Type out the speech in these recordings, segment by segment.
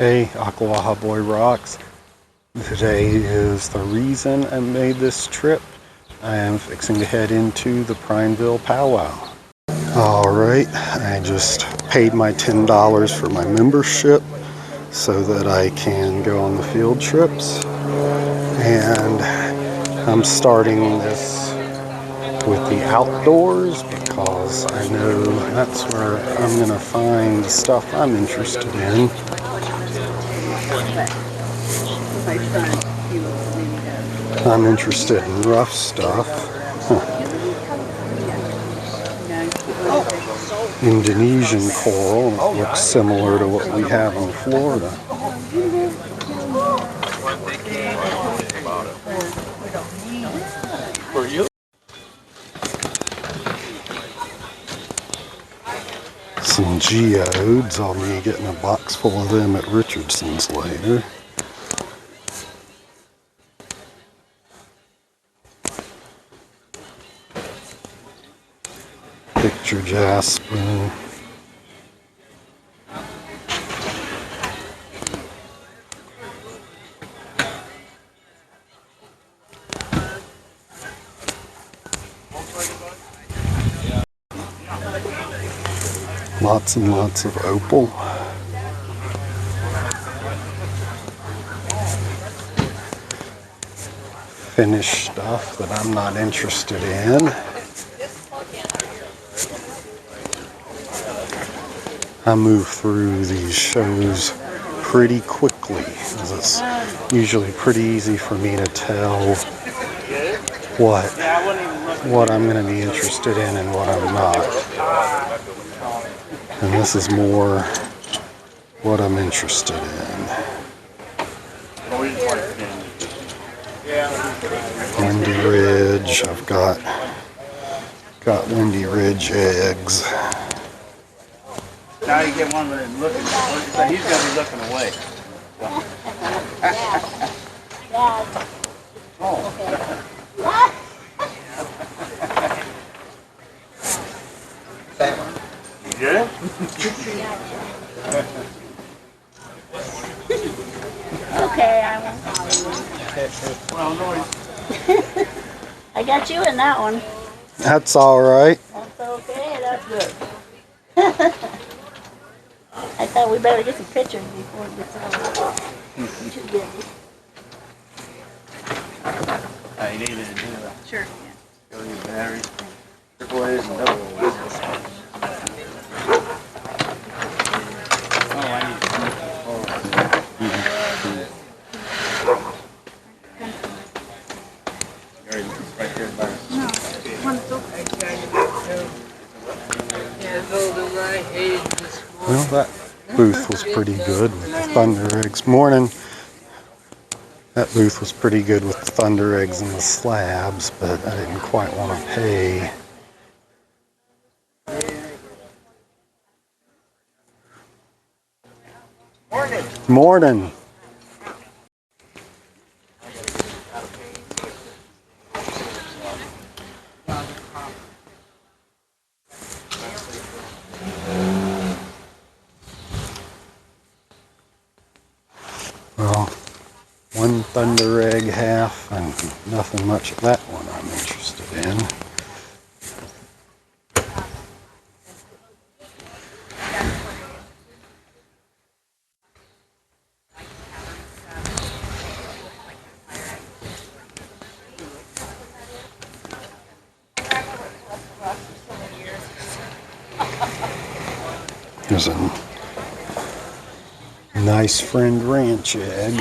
Hey, Aquawaha Boy Rocks. Today is the reason I made this trip. I am fixing to head into the Prineville Powwow. Alright, I just paid my $10 for my membership so that I can go on the field trips. And I'm starting this with the outdoors because I know that's where I'm going to find the stuff I'm interested in. I'm interested in rough stuff. Indonesian coral. It looks similar to what we have in Florida. Some geodes. I'll be getting a box full of them at Richardson's later. Picture jasper. Lots and lots of opal. Finished stuff that I'm not interested in. I move through these shows pretty quickly, because it's usually pretty easy for me to tell what I'm going to be interested in and what I'm not. And this is more what I'm interested in. Windy Ridge, I've got Windy Ridge eggs. Now you get one with him looking, so he's going to be looking away. You get it? Okay, I won't. I got you in that one. That's all right. That's okay, that's good. I thought we better get some pictures before it gets over. Too busy. You needed to do that. Sure. Go to your batteries. Triple A's and double A's. Oh, I need to right there by Well, that booth was pretty good with the Thundereggs. Morning. That booth was pretty good with the Thundereggs and the slabs, but I didn't quite want to pay. Morning. Well, one Thunderegg half and nothing much of that one I'm interested in. There's a nice Friend Ranch egg.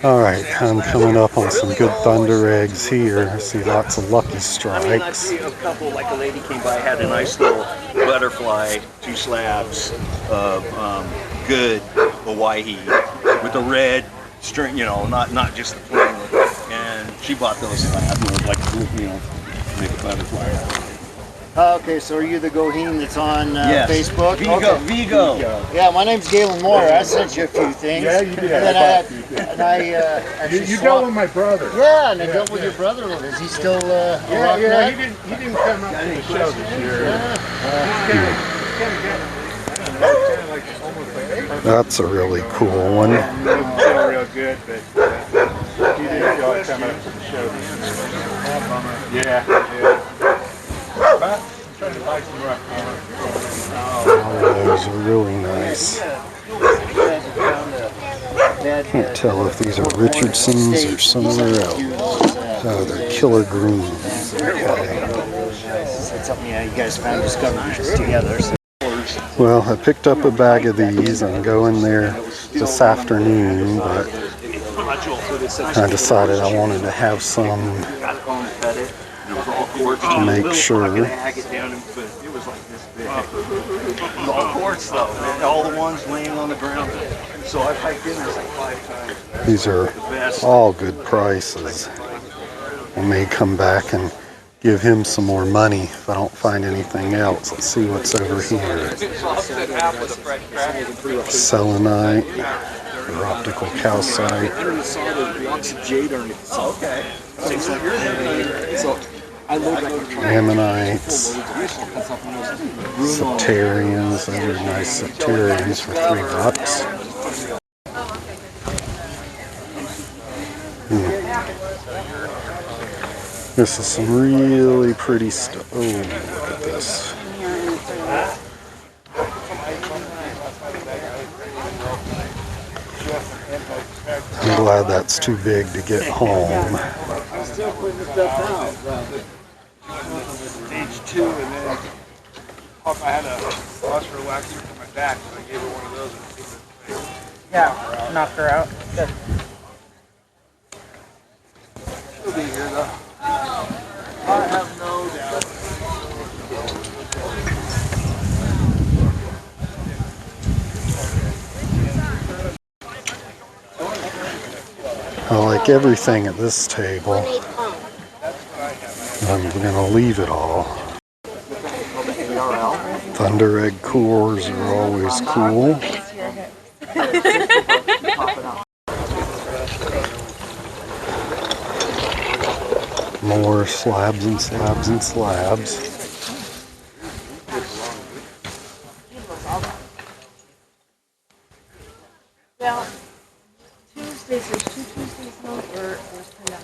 Alright, I'm coming up on some good Thundereggs here. I see lots of Lucky Strikes. I see a couple, like a lady came by, had a nice little butterfly, 2 slabs of good Hawaii with a red string, you know, not just the plain one. And she bought those slabs, like, you know, make a butterfly. Okay, so are you the Goheen that's on Facebook? Vigo. Yeah, my name's Galen Moore. I sent you a few things. Yeah, you did. And then I actually You dealt with my brother. Yeah, and I dealt with your brother a little bit. Is he still a rock nut? He didn't come up to the show this year. That's a really cool one. He didn't feel real good, but he didn't feel like coming up to the show this year. Yeah. But I'm trying to buy some rough Oh, those are really nice. Can't tell if these are Richardsons or somewhere else. Oh, they're killer greens. Okay. That's something you guys found discovered together. So. Well, I picked up a bag of these. I'm going there this afternoon, but I decided I wanted to have some to make sure. All quartz though, all the ones laying on the ground. So I've hiked in there like 5 times. These are all good prices. I may come back and give him some more money if I don't find anything else. Let's see what's over here. Selenite, or optical calcite, ammonites, septarians. Those are nice septarians for $3. This is some really pretty stuff. Oh, look at this. I'm glad that's too big to get home. I'm still putting the stuff out. Stage 2, and then I had a phosphor relaxer for my back, so I gave her one of those. Yeah, knocked her out. Good. She'll be here though. I have no doubt. I like everything at this table. I'm going to leave it all. Thunderegg cores are always cool. More slabs and slabs and slabs. Well, Tuesdays, there's 2 Tuesdays a month, or there's $10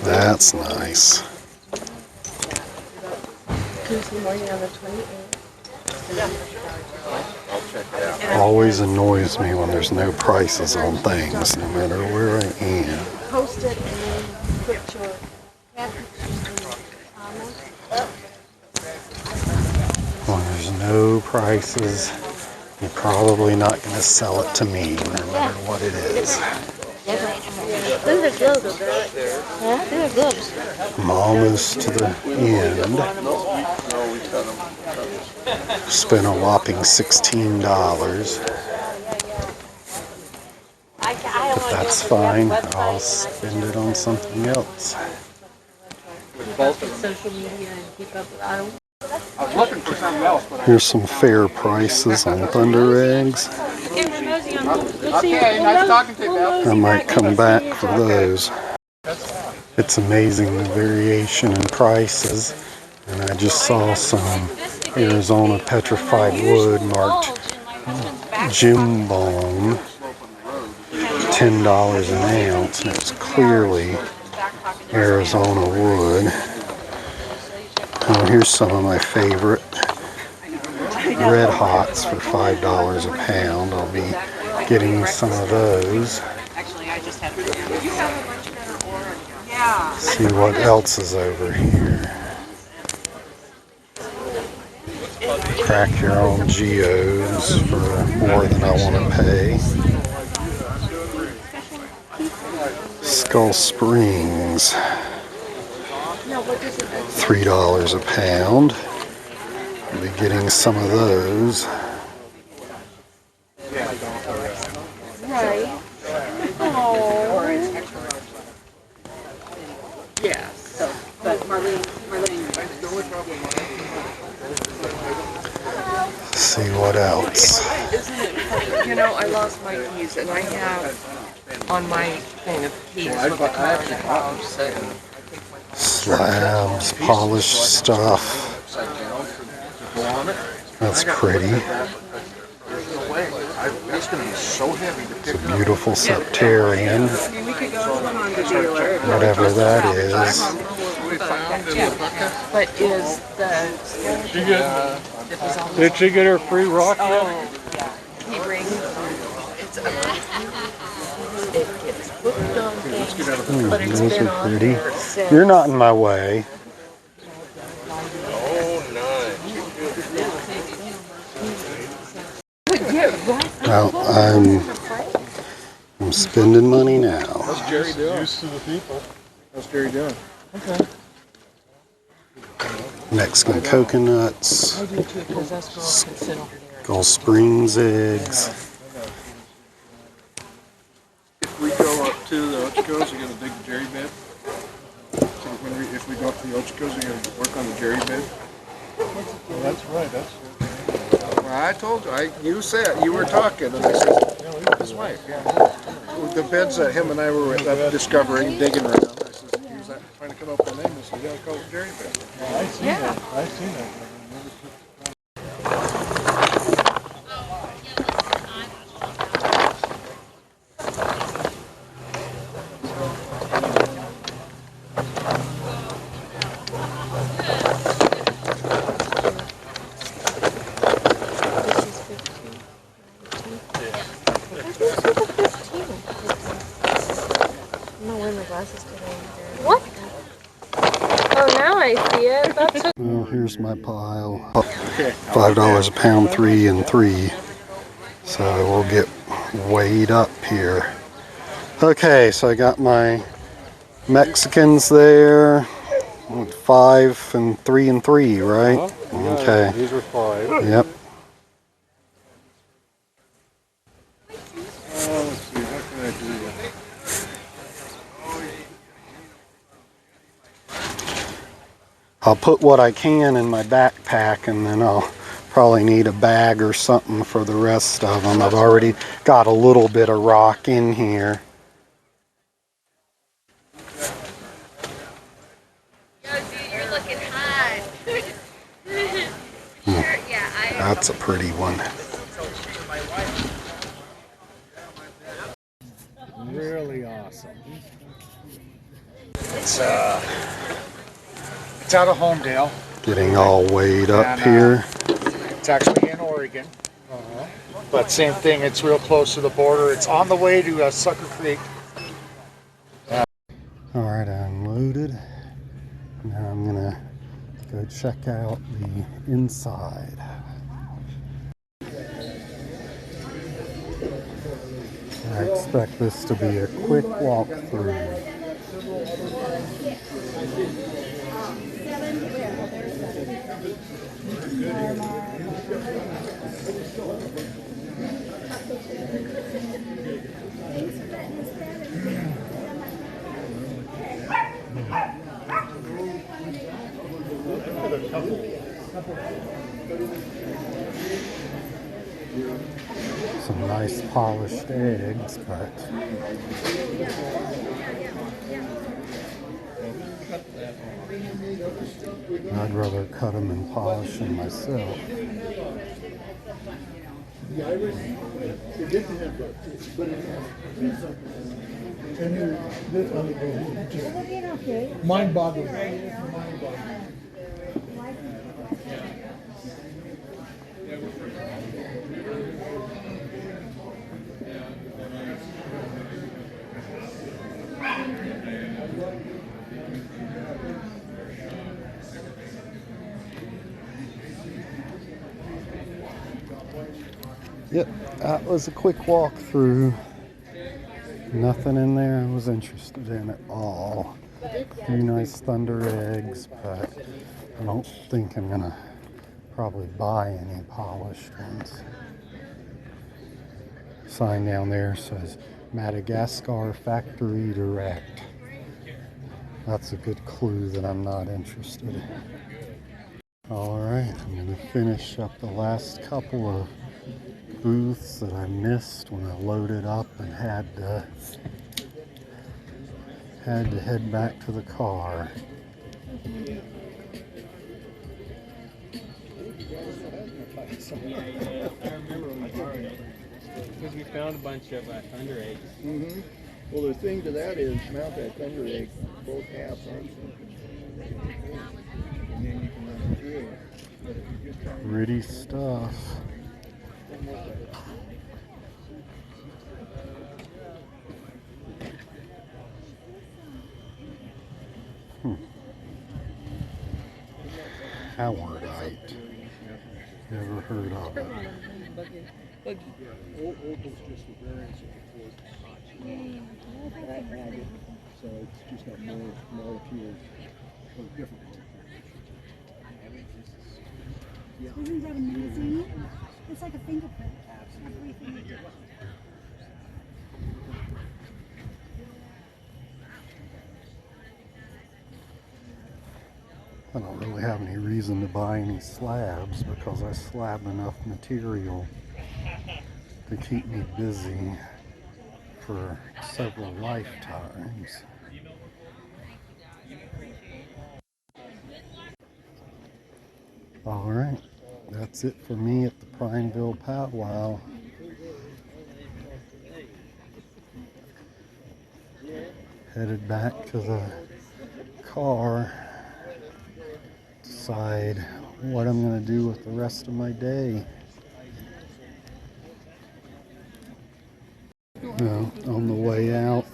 That's nice. Tuesday morning on the 28th. Always annoys me when there's no prices on things, no matter where I am. Post it and then put your cat pictures in the comments. When there's no prices, you're probably not going to sell it to me, no matter what it is. Those are good. Yeah, they're good. I'm almost to the end. Spent a whopping $16. If that's fine, I'll spend it on something else. Keep up with social media and keep up with I was looking for something else, but Here's some fair prices on Thundereggs. okay, nice talking to you, Bill. I might come back for those. It's amazing the variation in prices. And I just saw some Arizona petrified wood marked Jim Bone, $10 an ounce, and it's clearly Arizona wood. Oh, here's some of my favorite Red Hots for $5 a pound. I'll be getting some of those. See what else is over here. Crack your own geodes for more than I want to pay. Skull Springs, $3 a pound. I'll be getting some of those. Right. Oh. Yeah, so Let's see what else. Isn't it funny? You know, I lost my keys, and I have on my thing of keys with the car in the house. And Slabs, polished stuff. That's pretty. It's going to be so heavy to pick up. Beautiful septarian. we could go on the dealer. Whatever that is. But is the Did she get her free rock yet? yeah, he brings it gets hooked on things, but it's Those been are on pretty. there since. You're not in my way. Well, I'm spending money now. How's Jerry doing? Used to the people. How's Jerry doing? Okay. Mexican coconuts, Because us girls can sit over there. Gulf Springs eggs. If we go up to the Ochicos, we're going to dig the jerry bed. So if we go up to the Ochicos, we're going to work on the jerry bed. Well, that's right. That's well, I told you. You said you were talking, and I said his wife. Yeah. The beds that him and I were discovering, digging around. I said he was trying to come up with a name. I said, "You gotta call it jerry bed." I seen that. I seen that. What? Oh, now I see it. That's Well, here's my pile. $5 a pound, 3 and 3. So we'll get weighed up here. Okay, so I got my Mexicans there. 5 and 3 and 3, right? Okay. These are 5. Yep. Let's see. How can I do that? I'll put what I can in my backpack, and then I'll probably need a bag or something for the rest of them. I've already got a little bit of rock in here. Yo, dude, you're looking hot. That's a pretty one. Really awesome. It's out of Homedale. Getting all weighed up And, here. It's actually in Oregon. But same thing, it's real close to the border. It's on the way to Sucker Creek. Alright, I unloaded. Now I'm gonna go check out the inside. I expect this to be a quick walkthrough. Some nice polished eggs, but I'd rather cut them and polish them myself. Mind-boggling. Yep, that was a quick walkthrough. Nothing in there I was interested in at all. A few nice Thundereggs, but I don't think I'm gonna probably buy any polished ones. Sign down there says Madagascar Factory Direct. That's a good clue that I'm not interested. Alright, I'm going to finish up the last couple of booths that I missed when I loaded up and had to head back to the car. Because we found a bunch of Thundereggs. Mm-hmm. Well, the thing to that is mount that Thunderegg both halves on something. And then you can run it through. But if you just try and Pretty stuff. Howardite. Never heard of it. Opal's just the variance of the quartz. So it's just got more molecules of different molecules. Isn't that amazing? It's like a fingerprint. Everything. I don't really have any reason to buy any slabs because I slab enough material to keep me busy for several lifetimes. Alright, that's it for me at the Prineville Powwow. Headed back to the car, decide what I'm going to do with the rest of my day. On the way out,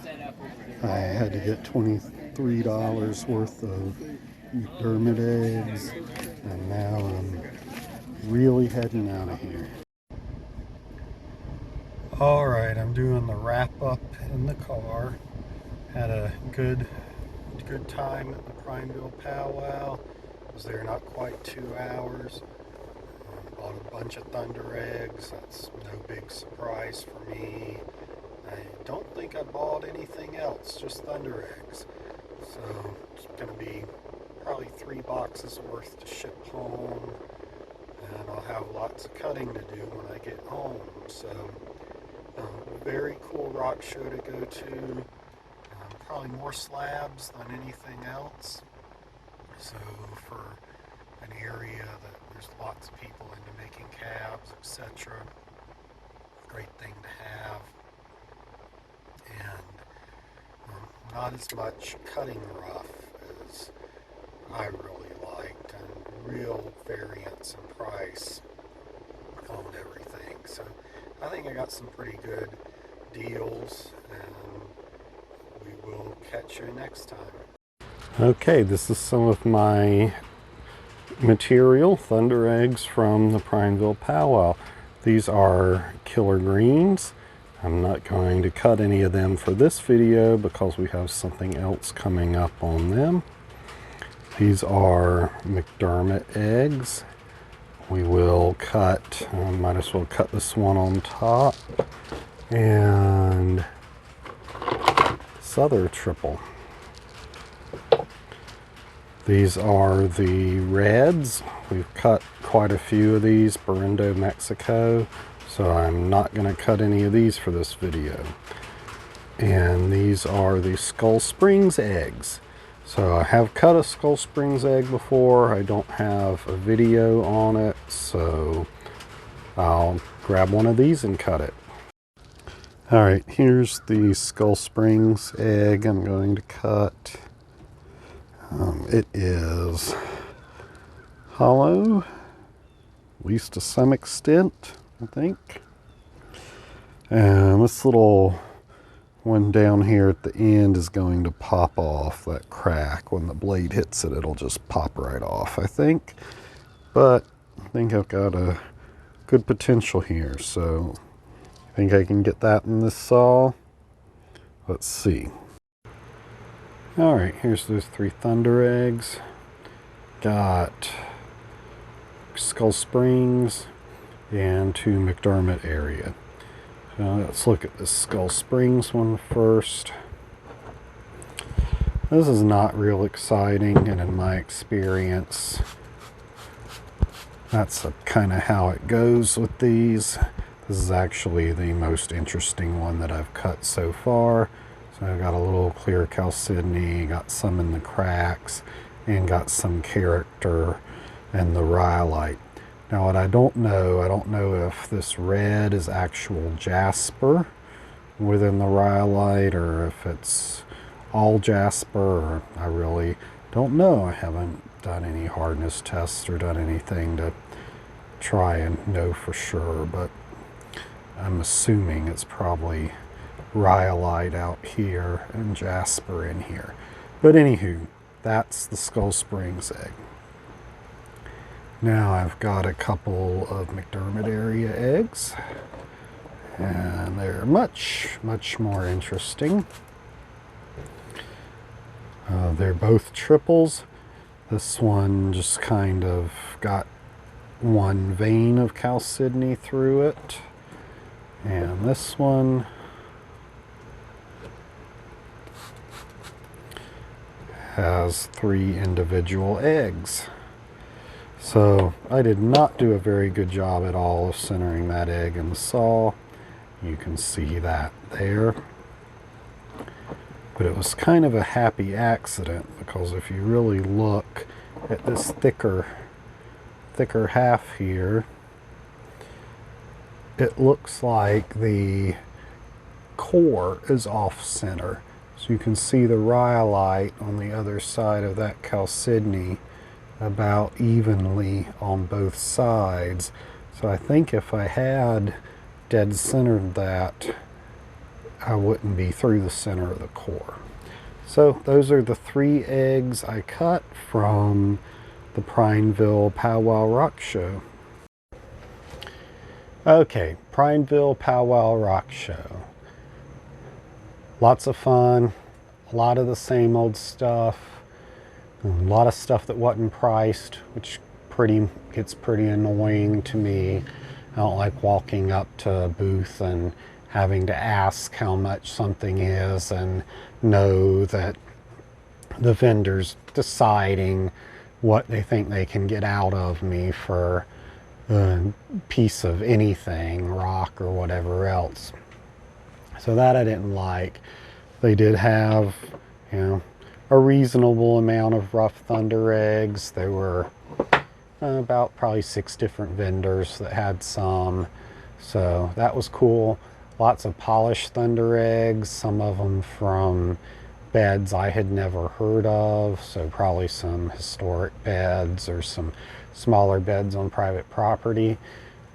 I had to get $23 worth of Thundereggs, and now I'm really heading out of here. Alright, I'm doing the wrap up in the car. Had a good time at the Prineville Powwow. Was there not quite 2 hours. Bought a bunch of Thundereggs. That's no big surprise for me. I don't think I bought anything else, just Thundereggs. So it's going to be probably 3 boxes worth to ship home. And I'll have lots of cutting to do when I get home. So very cool rock show to go to. Probably more slabs than anything else. So for an area that there's lots of people into making cabs, etc. Great thing to have. And not as much cutting rough as I really liked, and real variance in price on everything. So I think I got some pretty good deals, and we will catch you next time. Okay, this is some of my material, Thundereggs from the Prineville Powwow. These are killer greens. I'm not going to cut any of them for this video because we have something else coming up on them. These are McDermott eggs. We will cut, might as well cut this one on top, and Souther triple. These are the reds. We've cut quite a few of these, Barindo, Mexico, so I'm not going to cut any of these for this video. And these are the Skull Springs eggs. So I have cut a Skull Springs egg before. I don't have a video on it, so I'll grab one of these and cut it. Alright, here's the Skull Springs egg I'm going to cut. It is hollow, at least to some extent, I think. And this little one down here at the end is going to pop off, that crack. When the blade hits it, it'll just pop right off, I think. But I think I've got a good potential here, so I think I can get that in this saw. Let's see. Alright, here's those 3 Thundereggs. Got Skull Springs and 2 McDermott area. So let's look at this Skull Springs one first. This is not real exciting, and in my experience, that's kind of how it goes with these. This is actually the most interesting one that I've cut so far. So I've got a little clear chalcedony, got some in the cracks, and got some character in the rhyolite. Now what I don't know if this red is actual jasper within the rhyolite or if it's all jasper, or I really don't know. I haven't done any hardness tests or done anything to try and know for sure, but I'm assuming it's probably rhyolite out here and jasper in here. But anywho, that's the Skull Springs egg. Now I've got a couple of McDermott area eggs, and they're much more interesting. They're both triples. This one just kind of got one vein of chalcedony through it, and this one has 3 individual eggs. So I did not do a very good job at all of centering that egg in the saw. You can see that there. But it was kind of a happy accident, because if you really look at this thicker half here, it looks like the core is off center. So you can see the rhyolite on the other side of that chalcedony about evenly on both sides. So I think if I had dead centered that, I wouldn't be through the center of the core. So those are the 3 eggs I cut from the Prineville Powwow Rock Show. Okay, Prineville Powwow Rock Show. Lots of fun, a lot of the same old stuff, a lot of stuff that wasn't priced, which gets pretty annoying to me. I don't like walking up to a booth and having to ask how much something is and know that the vendor's deciding what they think they can get out of me for a piece of anything, rock or whatever else. So that I didn't like. They did have, you know, a reasonable amount of rough Thundereggs. There were about probably 6 different vendors that had some. So that was cool. Lots of polished Thundereggs, some of them from beds I had never heard of, so probably some historic beds or some smaller beds on private property.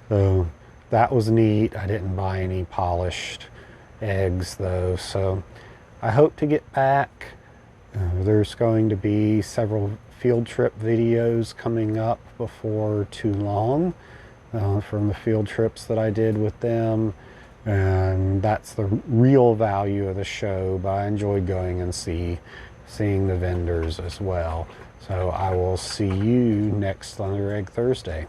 So that was neat. I didn't buy any polished eggs though, so I hope to get back. There's going to be several field trip videos coming up before too long from the field trips that I did with them. And that's the real value of the show, but I enjoyed going and seeing the vendors as well. So I will see you next Thunderegg Thursday.